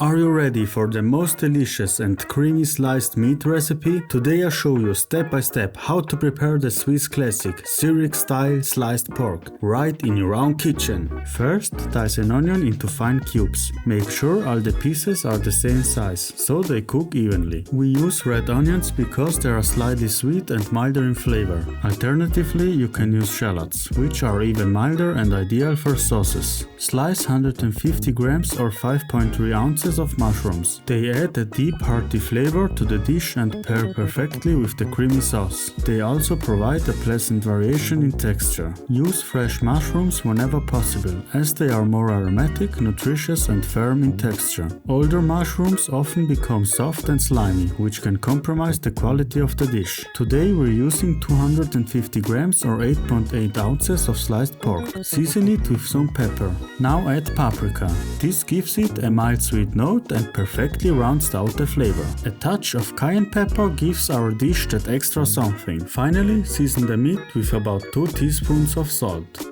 Are you ready for the most delicious and creamy sliced meat recipe? Today I show you step by step how to prepare the Swiss classic Zurich style sliced pork right in your own kitchen. First, dice an onion into fine cubes. Make sure all the pieces are the same size, so they cook evenly. We use red onions because they are slightly sweet and milder in flavor. Alternatively, you can use shallots, which are even milder and ideal for sauces. Slice 150 grams or 5.3 ounces of mushrooms. They add a deep hearty flavor to the dish and pair perfectly with the creamy sauce. They also provide a pleasant variation in texture. Use fresh mushrooms whenever possible, as they are more aromatic, nutritious and firm in texture. Older mushrooms often become soft and slimy, which can compromise the quality of the dish. Today we're using 250 grams or 8.8 ounces of sliced pork. Season it with some pepper. Now add paprika. This gives it a mild sweet note and perfectly rounds out the flavor. A touch of cayenne pepper gives our dish that extra something. Finally, season the meat with about 2 teaspoons of salt.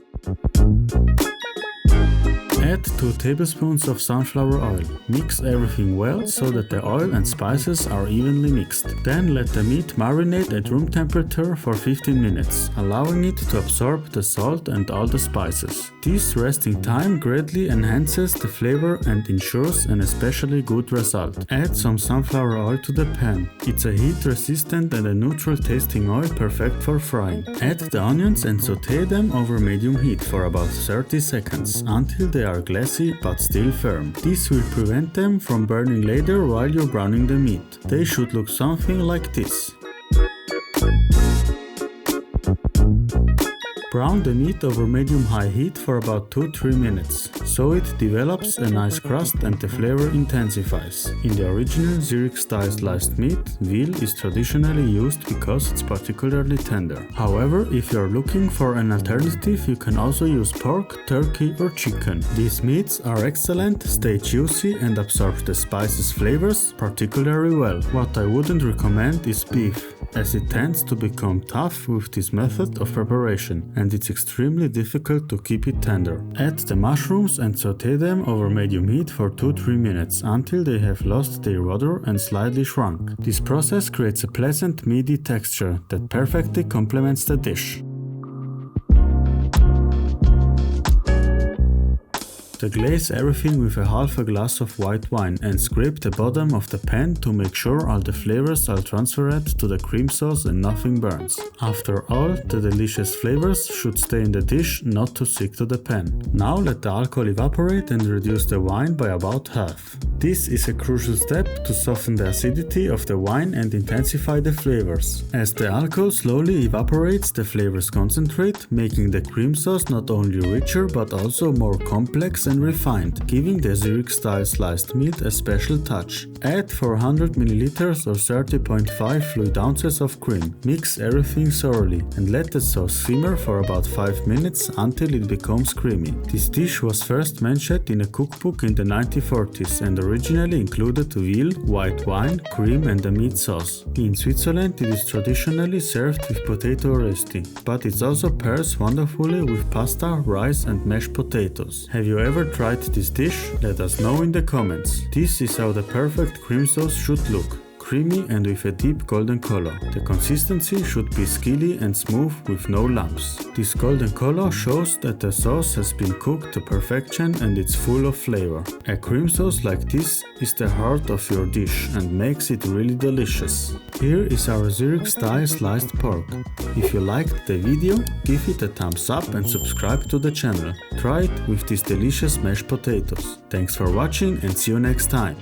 Add 2 tablespoons of sunflower oil. Mix everything well so that the oil and spices are evenly mixed. Then let the meat marinate at room temperature for 15 minutes, allowing it to absorb the salt and all the spices. This resting time greatly enhances the flavor and ensures an especially good result. Add some sunflower oil to the pan. It's a heat-resistant and a neutral tasting oil perfect for frying. Add the onions and sauté them over medium heat for about 30 seconds until they are glassy but still firm. This will prevent them from burning later while you're browning the meat. They should look something like this. Brown the meat over medium-high heat for about 2-3 minutes, so it develops a nice crust and the flavor intensifies. In the original Zurich style sliced meat, veal is traditionally used because it's particularly tender. However, if you're looking for an alternative, you can also use pork, turkey or chicken. These meats are excellent, stay juicy and absorb the spices flavors particularly well. What I wouldn't recommend is beef, as it tends to become tough with this method of preparation, and it's extremely difficult to keep it tender. Add the mushrooms and sauté them over medium heat for 2-3 minutes until they have lost their odor and slightly shrunk. This process creates a pleasant meaty texture that perfectly complements the dish. Glaze everything with a half a glass of white wine and scrape the bottom of the pan to make sure all the flavors are transferred to the cream sauce and nothing burns. After all, the delicious flavors should stay in the dish, not to stick to the pan. Now let the alcohol evaporate and reduce the wine by about half. This is a crucial step to soften the acidity of the wine and intensify the flavors. As the alcohol slowly evaporates, the flavors concentrate, making the cream sauce not only richer but also more complex and refined, giving the Zurich style sliced meat a special touch. Add 400 ml or 30.5 fluid ounces of cream. Mix everything thoroughly and let the sauce simmer for about 5 minutes until it becomes creamy. This dish was first mentioned in a cookbook in the 1940s and originally included veal, white wine, cream and a meat sauce. In Switzerland it is traditionally served with potato resti, but it also pairs wonderfully with pasta, rice and mashed potatoes. Have you ever tried this dish? Let us know in the comments. This is how the perfect cream sauce should look. Creamy and with a deep golden color. The consistency should be skilly and smooth with no lumps. This golden color shows that the sauce has been cooked to perfection and it's full of flavor. A cream sauce like this is the heart of your dish and makes it really delicious. Here is our Zurich style sliced pork. If you liked the video, give it a thumbs up and subscribe to the channel. Try it with these delicious mashed potatoes. Thanks for watching and see you next time.